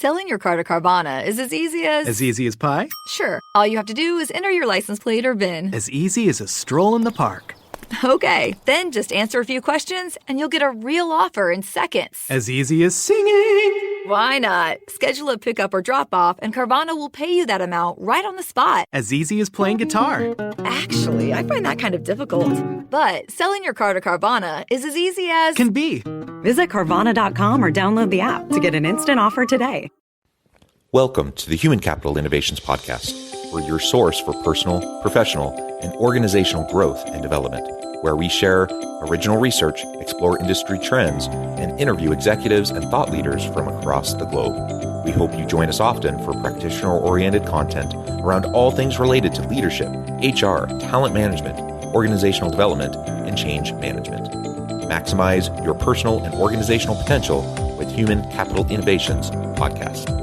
Selling your car to Carvana is as easy as... As easy as pie? Sure. All you have to do is enter your license plate or VIN. As easy as a stroll in the park. Okay, then just answer a few questions and you'll get a real offer in seconds. As easy as singing. Why not? Schedule a pickup or drop off and Carvana will pay you that amount right on the spot. As easy as playing guitar. Actually, I find that kind of difficult. But selling your car to Carvana is as easy as... Can be. Visit Carvana.com or download the app to get an instant offer today. Welcome to the Human Capital Innovations Podcast. We're your source for personal, professional, and organizational growth and development, where we share original research, explore industry trends, and interview executives and thought leaders from across the globe. We hope you join us often for practitioner-oriented content around all things related to leadership, HR, talent management, organizational development, and change management. Maximize your personal and organizational potential with Human Capital Innovations Podcast.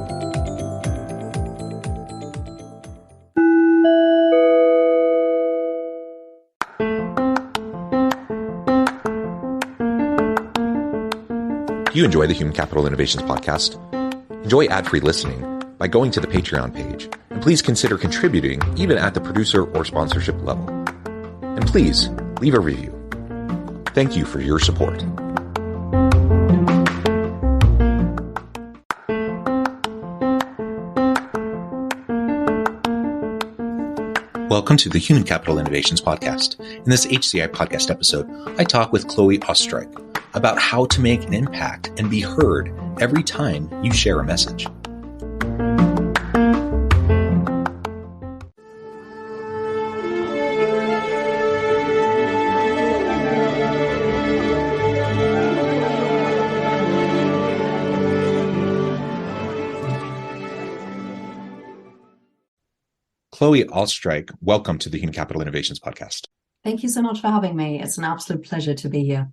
If you enjoy the Human Capital Innovations Podcast, enjoy ad-free listening by going to the Patreon page, and please consider contributing even at the producer or sponsorship level. And please leave a review. Thank you for your support. Welcome to the Human Capital Innovations Podcast. In this HCI Podcast episode, I talk with Chloe Oestreich about how to make an impact and be heard every time you share a message. Chloe Oestreich, welcome to the Human Capital Innovations Podcast. Thank you so much for having me. It's an absolute pleasure to be here.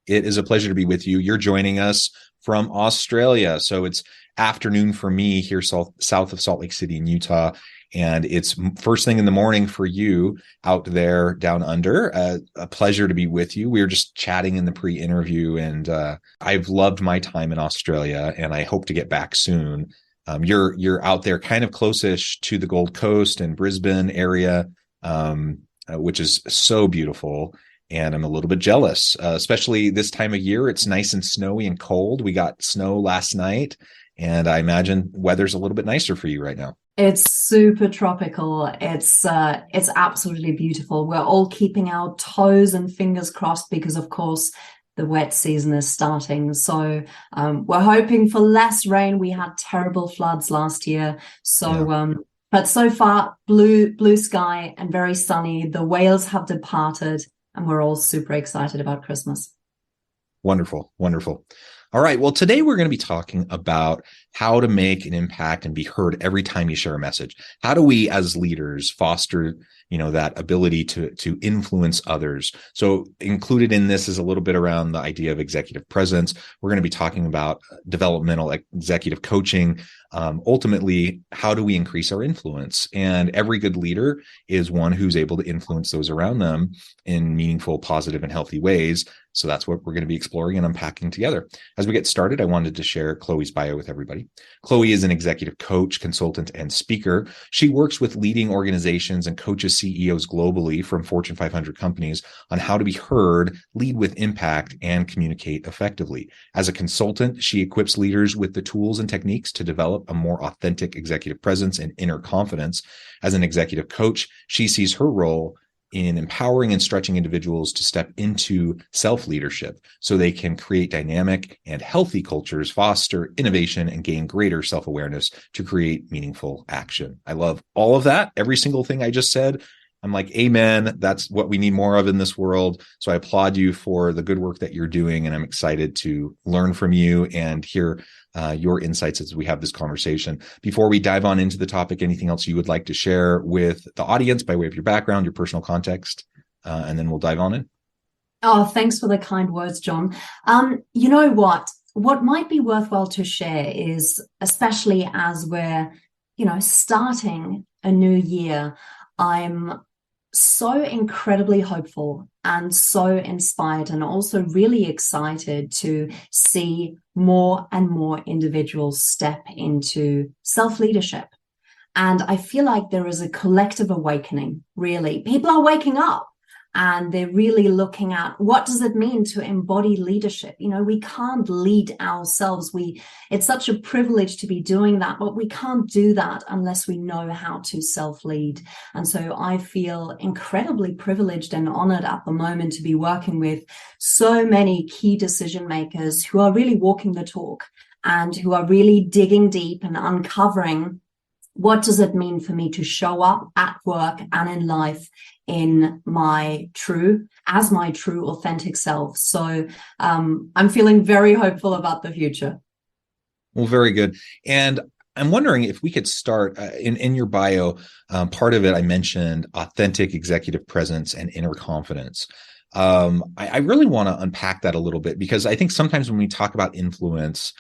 It is a pleasure to be with you. You're joining us from Australia. So it's afternoon for me here south of Salt Lake City in Utah. And it's first thing in the morning for you out there down under. A pleasure to be with you. We were just chatting in the pre-interview, and I've loved my time in Australia, and I hope to get back soon. You're out there kind of close-ish to the Gold Coast and Brisbane area, which is so beautiful. And I'm a little bit jealous, especially this time of year. It's nice and snowy and cold. We got snow last night, and I imagine weather's a little bit nicer for you right now. It's super tropical. It's absolutely beautiful. We're all keeping our toes and fingers crossed because, of course, the wet season is starting. So we're hoping for less rain. We had terrible floods last year. So, but so far, blue sky and very sunny. The whales have departed. And we're all super excited about Christmas. Wonderful, wonderful. All right. Well, today we're going to be talking about how to make an impact and be heard every time you share a message. How do we as leaders foster, that ability to influence others? So included in this is a little bit around the idea of executive presence. We're going to be talking about developmental executive coaching. Ultimately, how do we increase our influence? And every good leader is one who's able to influence those around them in meaningful, positive, and healthy ways. So that's what we're going to be exploring and unpacking together. As we get started, I wanted to share Chloe's bio with everybody. Chloe is an executive coach, consultant, and speaker. She works with leading organizations and coaches CEOs globally from Fortune 500 companies on how to be heard, lead with impact, and communicate effectively. As a consultant, she equips leaders with the tools and techniques to develop a more authentic executive presence and inner confidence. As an executive coach, she sees her role in empowering and stretching individuals to step into self-leadership so they can create dynamic and healthy cultures, foster innovation, and gain greater self-awareness to create meaningful action. I love all of that. Every single thing I just said, I'm like, amen. That's what we need more of in this world. So I applaud you for the good work that you're doing. And I'm excited to learn from you and hear your insights as we have this conversation. Before we dive on into the topic, anything else you would like to share with the audience by way of your background, your personal context, and then we'll dive on in. Oh, thanks for the kind words, John. You know what? What might be worthwhile to share is, especially as we're, starting a new year, I'm so incredibly hopeful and so inspired, and also really excited to see more and more individuals step into self-leadership. And I feel like there is a collective awakening, really. People are waking up and they're really looking at, what does it mean to embody leadership? You know, we can't lead ourselves. It's such a privilege to be doing that, but we can't do that unless we know how to self-lead. And so I feel incredibly privileged and honored at the moment to be working with so many key decision makers who are really walking the talk and who are really digging deep and uncovering, what does it mean for me to show up at work and in life in my true, authentic self? So I'm feeling very hopeful about the future. Well, very good. And I'm wondering if we could start in your bio, part of it, I mentioned authentic executive presence and inner confidence. I really want to unpack that a little bit, because I think sometimes when we talk about influence,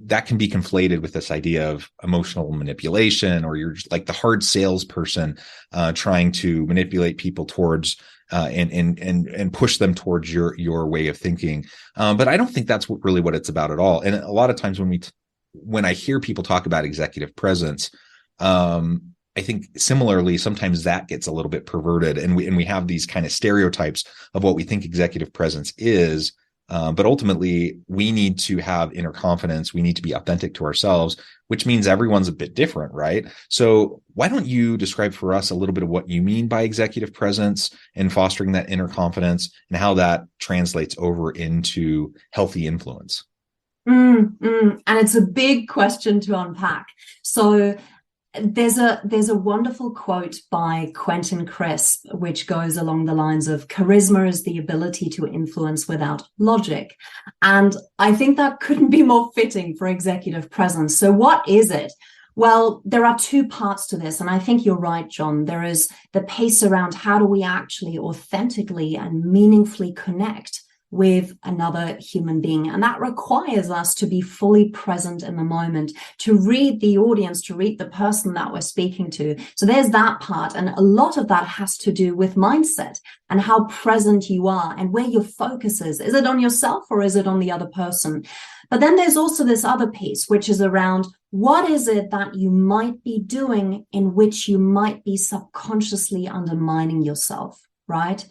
that can be conflated with this idea of emotional manipulation, or you're just like the hard salesperson trying to manipulate people towards and push them towards your way of thinking. But I don't think that's really what it's about at all. And a lot of times when I hear people talk about executive presence, I think similarly, sometimes that gets a little bit perverted, and we have these kind of stereotypes of what we think executive presence is. But ultimately, we need to have inner confidence. We need to be authentic to ourselves, which means everyone's a bit different, right? So why don't you describe for us a little bit of what you mean by executive presence and fostering that inner confidence, and how that translates over into healthy influence? And it's a big question to unpack. So there's a wonderful quote by Quentin Crisp, which goes along the lines of, charisma is the ability to influence without logic. And I think that couldn't be more fitting for executive presence. So what is it? Well, there are two parts to this. And I think you're right, John. There is the piece around, how do we actually authentically and meaningfully connect with another human being? And that requires us to be fully present in the moment, to read the audience, to read the person that we're speaking to. So there's that part. And a lot of that has to do with mindset and how present you are and where your focus is. Is it on yourself or is it on the other person? But then there's also this other piece, which is around, what is it that you might be doing in which you might be subconsciously undermining yourself, right?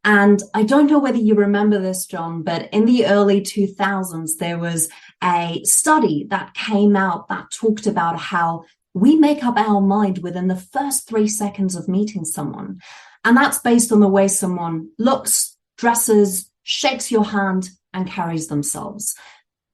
And I don't know whether you remember this, John, but in the early 2000s, there was a study that came out that talked about how we make up our mind within the first 3 seconds of meeting someone. And that's based on the way someone looks, dresses, shakes your hand, and carries themselves.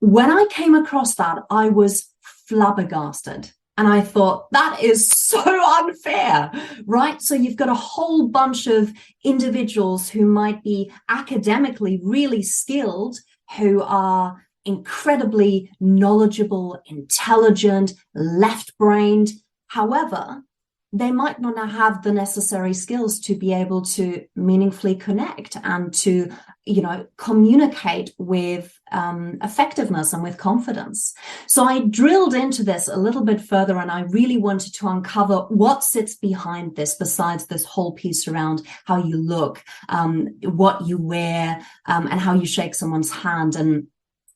When I came across that, I was flabbergasted. And I thought, that is so unfair, right? So you've got a whole bunch of individuals who might be academically really skilled, who are incredibly knowledgeable, intelligent, left-brained. However, they might not have the necessary skills to be able to meaningfully connect and to, communicate with effectiveness and with confidence. So I drilled into this a little bit further, and I really wanted to uncover what sits behind this, besides this whole piece around how you look, what you wear, and how you shake someone's hand. And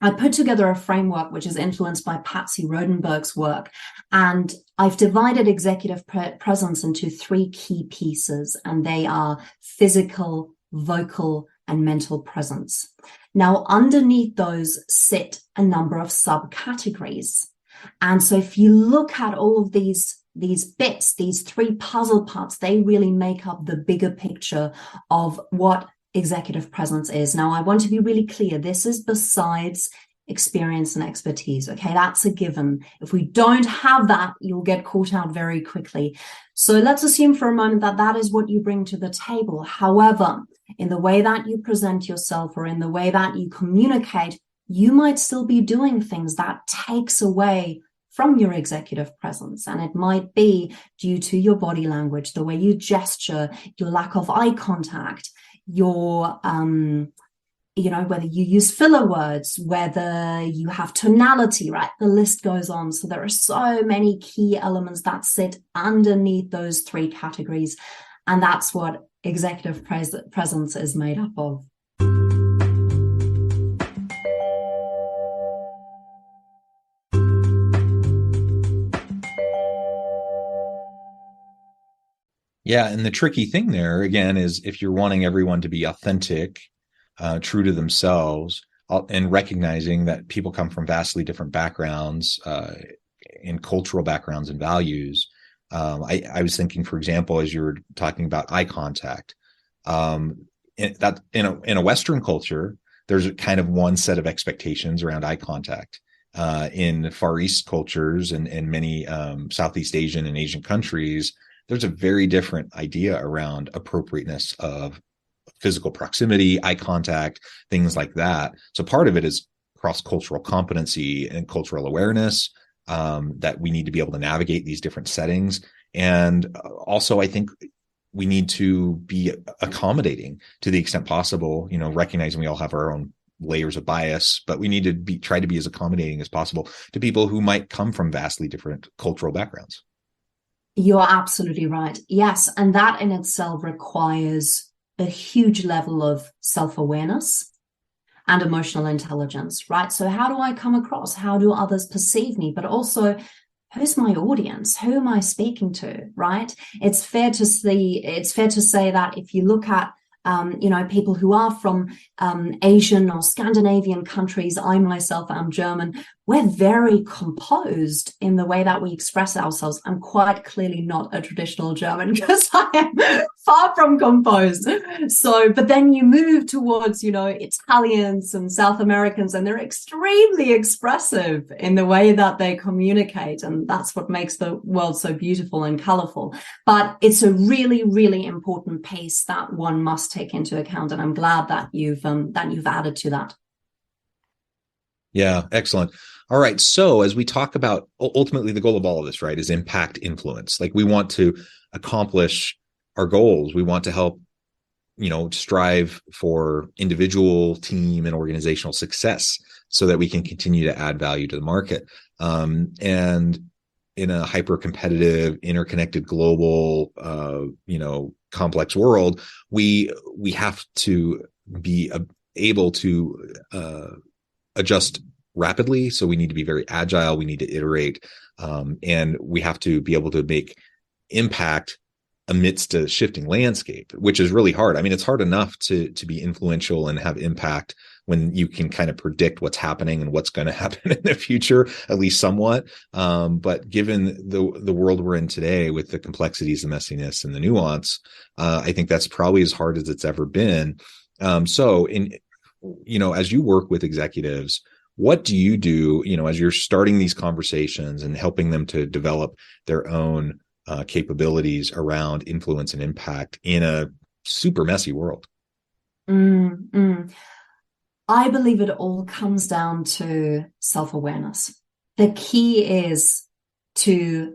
I put together a framework which is influenced by Patsy Rodenberg's work. And I've divided executive presence into 3 key pieces, and they are physical, vocal, and mental presence. Now, underneath those sit a number of subcategories. And so if you look at all of these bits, these 3 puzzle parts, they really make up the bigger picture of what executive presence is. Now, I want to be really clear. This is besides experience and expertise. Okay, that's a given. If we don't have that, you'll get caught out very quickly. So let's assume for a moment that that is what you bring to the table. However, in the way that you present yourself or in the way that you communicate, you might still be doing things that takes away from your executive presence. And it might be due to your body language, the way you gesture, your lack of eye contact, your whether you use filler words, whether you have tonality, right? The list goes on. So there are so many key elements that sit underneath those 3 categories. And that's what executive presence is made up of. Yeah, and the tricky thing there again is if you're wanting everyone to be authentic, true to themselves, and recognizing that people come from vastly different backgrounds, in cultural backgrounds and values. I was thinking, for example, as you were talking about eye contact, in a Western culture, there's a kind of one set of expectations around eye contact. In Far East cultures and many Southeast Asian and Asian countries, there's a very different idea around appropriateness of physical proximity, eye contact, things like that. So part of it is cross-cultural competency and cultural awareness, that we need to be able to navigate these different settings. And also, I think we need to be accommodating to the extent possible, recognizing we all have our own layers of bias, but we need to try to be as accommodating as possible to people who might come from vastly different cultural backgrounds. You're absolutely right. Yes. And that in itself requires a huge level of self-awareness and emotional intelligence, right? So how do I come across? How do others perceive me? But also, who's my audience? Who am I speaking to, right? It's fair to say that if you look at people who are from Asian or Scandinavian countries, I myself am German, we're very composed in the way that we express ourselves. I'm quite clearly not a traditional German because I am far from composed. So, but then you move towards, Italians and South Americans, and they're extremely expressive in the way that they communicate. And that's what makes the world so beautiful and colorful. But it's a really, really important piece that one must take into account. And I'm glad that you've added to that. Yeah, excellent. All right. So as we talk about ultimately the goal of all of this, right, is impact influence. Like we want to accomplish our goals. We want to help, strive for individual, team, and organizational success so that we can continue to add value to the market. And in a hyper-competitive, interconnected, global, complex world, we have to be able to adjust rapidly. So we need to be very agile. We need to iterate, and we have to be able to make impact amidst a shifting landscape, which is really hard. I mean, it's hard enough to be influential and have impact when you can kind of predict what's happening and what's going to happen in the future, at least somewhat. But given the world we're in today with the complexities, the messiness, and the nuance, I think that's probably as hard as it's ever been. So as you work with executives, what do you do, as you're starting these conversations and helping them to develop their own capabilities around influence and impact in a super messy world? I believe it all comes down to self-awareness. The key is to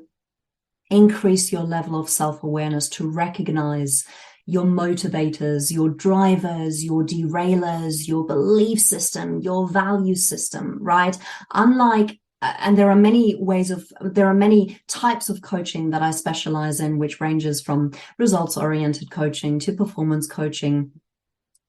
increase your level of self-awareness, to recognize your motivators, your drivers, your derailers, your belief system, your value system, right? And there are many types of coaching that I specialize in, which ranges from results-oriented coaching to performance coaching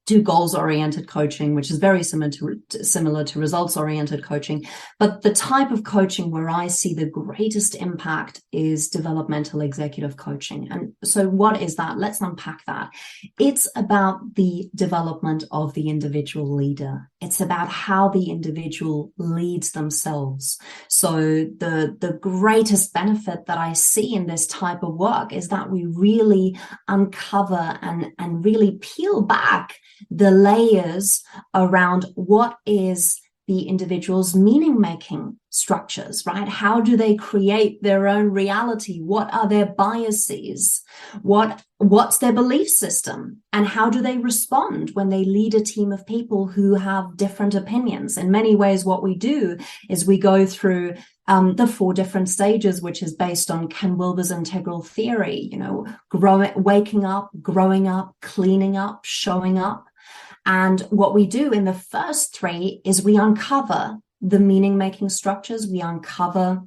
to goals-oriented coaching, which is very similar to results-oriented coaching. But the type of coaching where I see the greatest impact is developmental executive coaching. And so what is that? Let's unpack that. It's about the development of the individual leader. It's about how the individual leads themselves. So the greatest benefit that I see in this type of work is that we really uncover and really peel back the layers around what is the individual's meaning-making structures, right? How do they create their own reality? What are their biases? What's their belief system? And how do they respond when they lead a team of people who have different opinions? In many ways, what we do is we go through the 4 different stages, which is based on Ken Wilber's integral theory, waking up, growing up, cleaning up, showing up. And what we do in the first 3 is we uncover the meaning-making structures. We uncover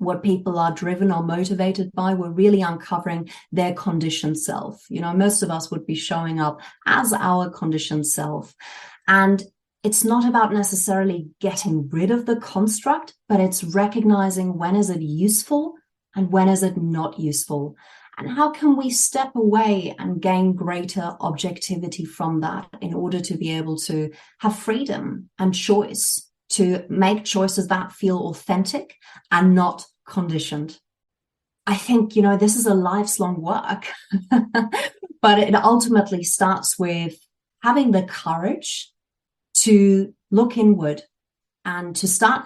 what people are driven or motivated by. We're really uncovering their conditioned self. Most of us would be showing up as our conditioned self. And it's not about necessarily getting rid of the construct, but it's recognizing when is it useful and when is it not useful. And how can we step away and gain greater objectivity from that in order to be able to have freedom and choice, to make choices that feel authentic and not conditioned. I think, this is a lifelong work, but it ultimately starts with having the courage to look inward and to start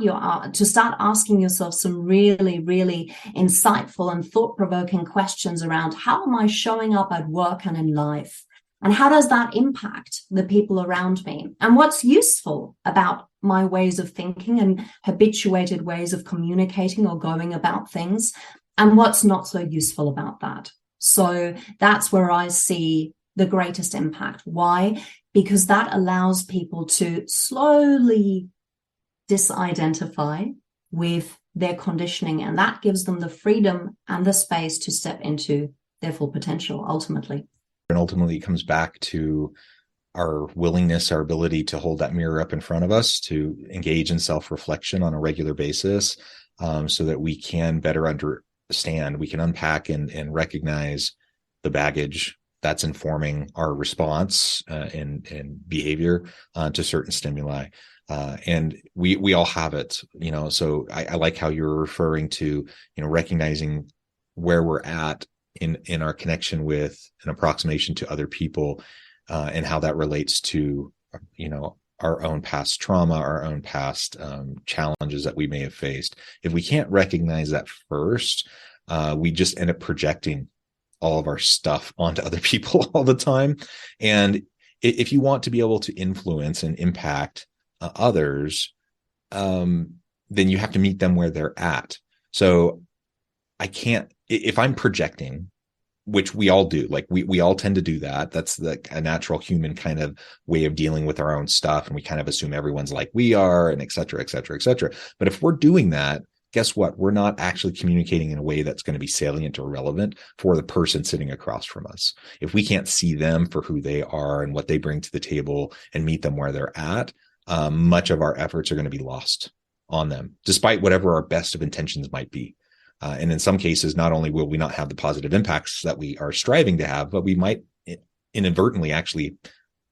asking yourself some really, really insightful and thought-provoking questions around how am I showing up at work and in life? And how does that impact the people around me? And what's useful about my ways of thinking and habituated ways of communicating or going about things? And what's not so useful about that? So that's where I see the greatest impact. Why? Because that allows people to slowly disidentify with their conditioning, and that gives them the freedom and the space to step into their full potential ultimately. And ultimately it comes back to our willingness, our ability to hold that mirror up in front of us, to engage in self-reflection on a regular basis, so that we can better understand, we can unpack and recognize the baggage that's informing our response and behavior to certain stimuli. And we all have it, so I like how you're referring to, recognizing where we're at in our connection with an approximation to other people, and how that relates to, our own past trauma, our own past challenges that we may have faced. If we can't recognize that first, we just end up projecting all of our stuff onto other people all the time. And if you want to be able to influence and impact others, then you have to meet them where they're at. So I can't, if I'm projecting, which we all do, like we all tend to do that. That's a natural human kind of way of dealing with our own stuff. And we kind of assume everyone's like we are, and et cetera, et cetera, et cetera. But if we're doing that, guess what? We're not actually communicating in a way that's going to be salient or relevant for the person sitting across from us. If we can't see them for who they are and what they bring to the table and meet them where they're at, much of our efforts are going to be lost on them, despite whatever our best of intentions might be. And in some cases, not only will we not have the positive impacts that we are striving to have, but we might inadvertently actually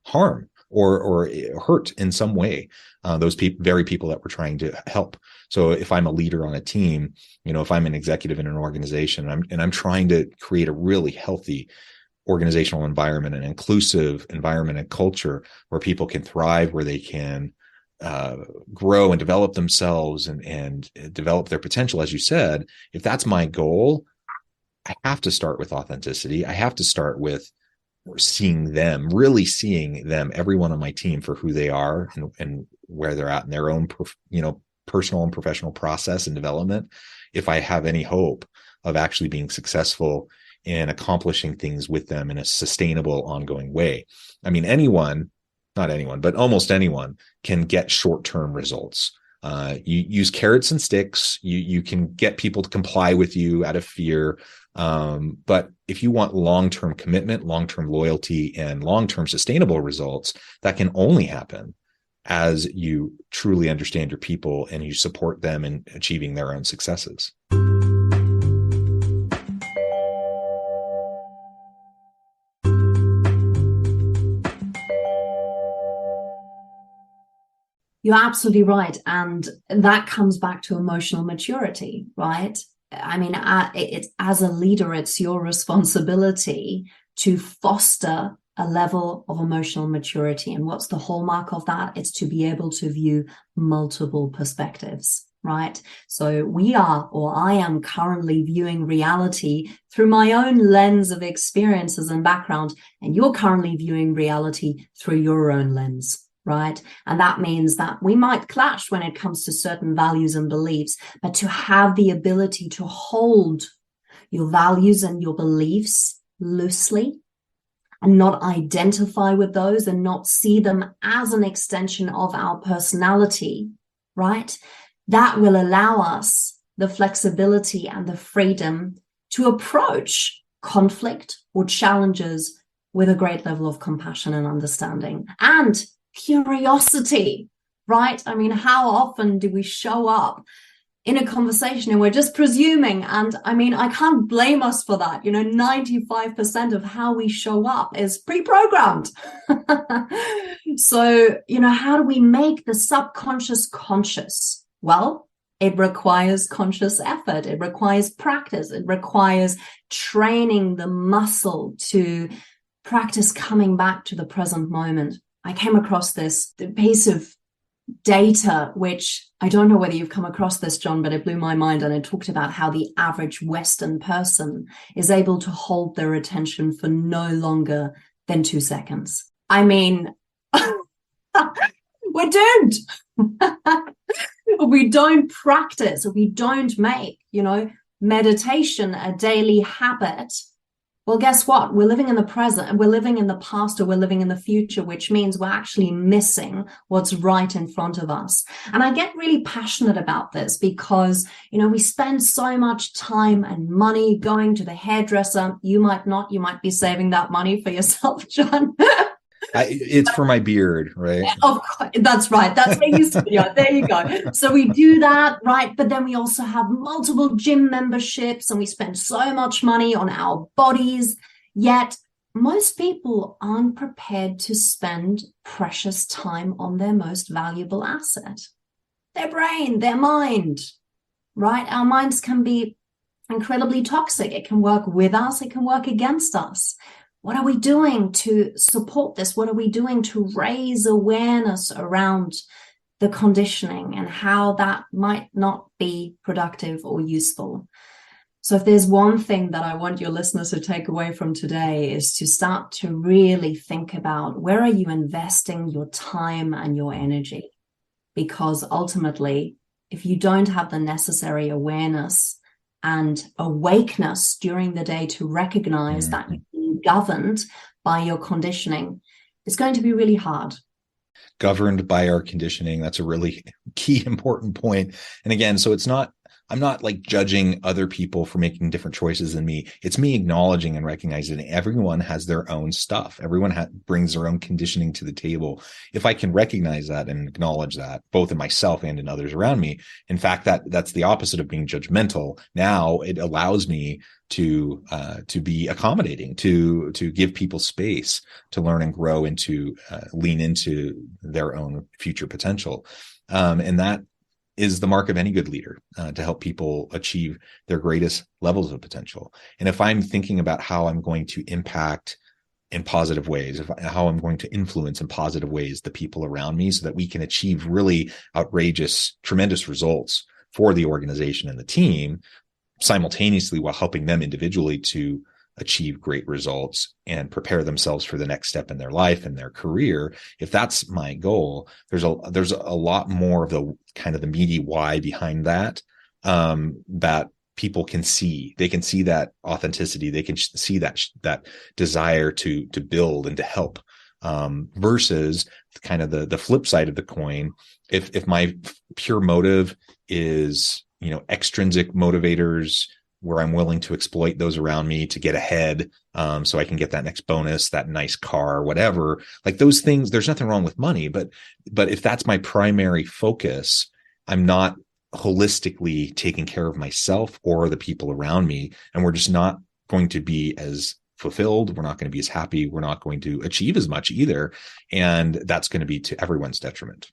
harm or hurt in some way those very people that we're trying to help. So if I'm a leader on a team, if I'm an executive in an organization and I'm trying to create a really healthy organizational environment, an inclusive environment and culture where people can thrive, where they can grow and develop themselves and develop their potential, as you said, if that's my goal, I have to start with authenticity. I have to start with really seeing them, everyone on my team, for who they are and where they're at in their own, personal and professional process and development. If I have any hope of actually being successful in accomplishing things with them in a sustainable, ongoing way. I mean, not anyone, but almost anyone can get short-term results. You use carrots and sticks. You can get people to comply with you out of fear. But if you want long-term commitment, long-term loyalty, and long-term sustainable results, that can only happen as you truly understand your people and you support them in achieving their own successes. You're absolutely right. And that comes back to emotional maturity, right? I mean, it's, as a leader, it's your responsibility to foster a level of emotional maturity. And what's the hallmark of that? It's to be able to view multiple perspectives, right? So I am currently viewing reality through my own lens of experiences and background, and you're currently viewing reality through your own lens. Right. And that means that we might clash when it comes to certain values and beliefs, but to have the ability to hold your values and your beliefs loosely and not identify with those and not see them as an extension of our personality, right? That will allow us the flexibility and the freedom to approach conflict or challenges with a great level of compassion and understanding and curiosity, right? I mean, how often do we show up in a conversation and we're just presuming? And I mean, I can't blame us for that. 95% of how we show up is pre-programmed. So, how do we make the subconscious conscious? Well, it requires conscious effort. It requires practice. It requires training the muscle to practice coming back to the present moment. I came across this piece of data, which I don't know whether you've come across this, John, but it blew my mind. And it talked about how the average Western person is able to hold their attention for no longer than 2 seconds. I mean, we're doomed. We don't practice, we don't make, meditation a daily habit. Well, guess what? We're living in the present, and we're living in the past, or we're living in the future, which means we're actually missing what's right in front of us. And I get really passionate about this because, we spend so much time and money going to the hairdresser. You might not, you might be saving that money for yourself, John. It's for my beard, right? Of course, that's right. That's where you see it. There you go. So we do that, right? But then we also have multiple gym memberships, and we spend so much money on our bodies. Yet most people aren't prepared to spend precious time on their most valuable asset, their brain, their mind, right? Our minds can be incredibly toxic. It can work with us. It can work against us. What are we doing to support this? What are we doing to raise awareness around the conditioning and how that might not be productive or useful? So if there's one thing that I want your listeners to take away from today, is to start to really think about, where are you investing your time and your energy? Because ultimately, if you don't have the necessary awareness and awakeness during the day to recognize that governed by your conditioning, it's going to be really hard. Governed by our conditioning. That's a really key, important point. And again, so I'm not like judging other people for making different choices than me. It's me acknowledging and recognizing that everyone has their own stuff. Everyone brings their own conditioning to the table. If I can recognize that and acknowledge that, both in myself and in others around me, in fact, that's the opposite of being judgmental. Now it allows me to be accommodating, to give people space to learn and grow and to lean into their own future potential. And that is the mark of any good leader, to help people achieve their greatest levels of potential. And if I'm thinking about how I'm going to impact in positive ways, how I'm going to influence in positive ways the people around me so that we can achieve really outrageous, tremendous results for the organization and the team, simultaneously while helping them individually to achieve great results and prepare themselves for the next step in their life and their career. If that's my goal, there's a lot more of the kind of the meaty why behind that, that people can see. They can see that authenticity. They can see that desire to build and to help, versus kind of the flip side of the coin. If my pure motive is, extrinsic motivators, where I'm willing to exploit those around me to get ahead, so I can get that next bonus, that nice car, whatever, like those things, there's nothing wrong with money. But if that's my primary focus, I'm not holistically taking care of myself or the people around me. And we're just not going to be as fulfilled. We're not going to be as happy. We're not going to achieve as much either. And that's going to be to everyone's detriment.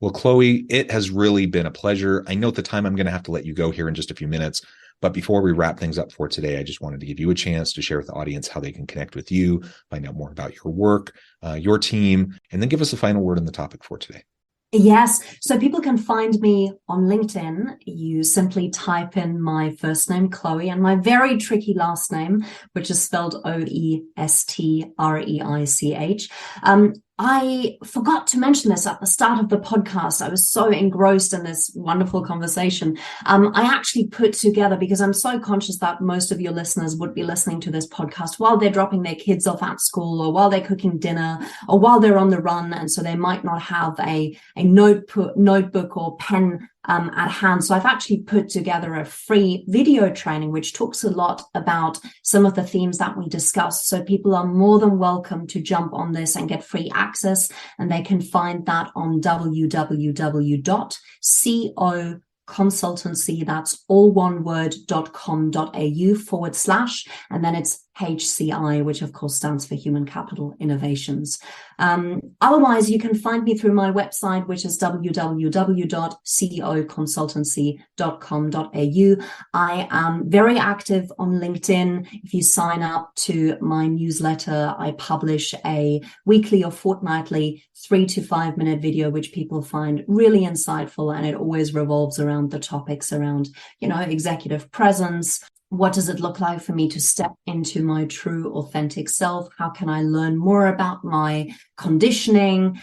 Well, Chloe, it has really been a pleasure. I know at the time I'm going to have to let you go here in just a few minutes. But before we wrap things up for today, I just wanted to give you a chance to share with the audience how they can connect with you, find out more about your work, your team, and then give us a final word on the topic for today. Yes. So people can find me on LinkedIn. You simply type in my first name, Chloe, and my very tricky last name, which is spelled Oestreich. I forgot to mention this at the start of the podcast. I was so engrossed in this wonderful conversation. I actually put together, because I'm so conscious that most of your listeners would be listening to this podcast while they're dropping their kids off at school, or while they're cooking dinner, or while they're on the run. And so they might not have a notebook or pen at hand. So I've actually put together a free video training, which talks a lot about some of the themes that we discussed. So people are more than welcome to jump on this and get free access. And they can find that on www.co-consultancy, that's all one word, .com.au/, and then it's HCI, which of course stands for Human Capital Innovations. Otherwise, you can find me through my website, which is www.coconsultancy.com.au. I am very active on LinkedIn. If you sign up to my newsletter, I publish a weekly or fortnightly 3 to 5 minute video, which people find really insightful. And it always revolves around the topics around, executive presence. What does it look like for me to step into my true, authentic self? How can I learn more about my conditioning?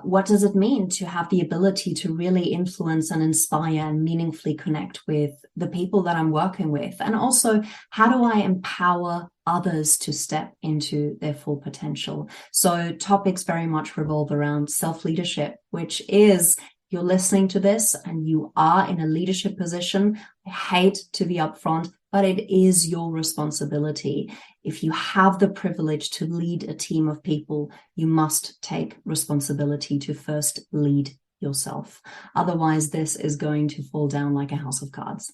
What does it mean to have the ability to really influence and inspire and meaningfully connect with the people that I'm working with? And also, how do I empower others to step into their full potential? So topics very much revolve around self-leadership, which is, you're listening to this and you are in a leadership position. I hate to be upfront, but it is your responsibility. If you have the privilege to lead a team of people, you must take responsibility to first lead yourself. Otherwise, this is going to fall down like a house of cards.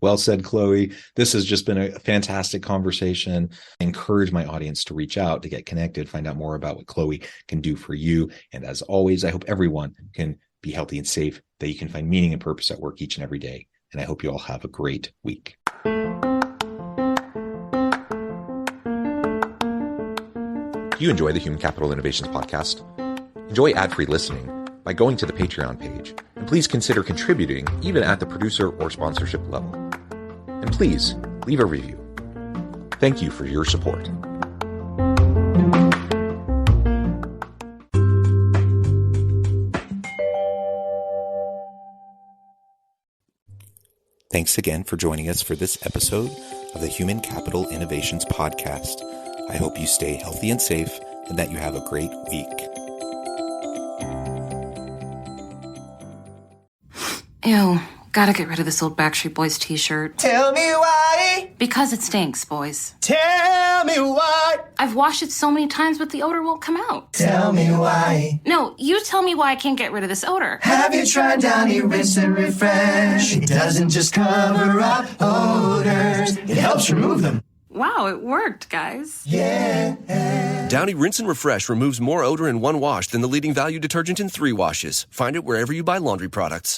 Well said, Chloe. This has just been a fantastic conversation. I encourage my audience to reach out, to get connected, find out more about what Chloe can do for you. And as always, I hope everyone can be healthy and safe, that you can find meaning and purpose at work each and every day. And I hope you all have a great week. Do you enjoy the Human Capital Innovations podcast? Enjoy ad-free listening by going to the Patreon page. And please consider contributing even at the producer or sponsorship level. And please leave a review. Thank you for your support. Thanks again for joining us for this episode of the Human Capital Innovations Podcast. I hope you stay healthy and safe and that you have a great week. Ew, gotta get rid of this old Backstreet Boys t-shirt. Tell me why. Because it stinks, boys. Tell me why. I've washed it so many times, but the odor won't come out. Tell me why. No, you tell me why I can't get rid of this odor. Have you tried Downy Rinse and Refresh? It doesn't just cover up odors, it helps remove them. Wow, it worked, guys. Yeah. Downy Rinse and Refresh removes more odor in one wash than the leading value detergent in 3 washes. Find it wherever you buy laundry products.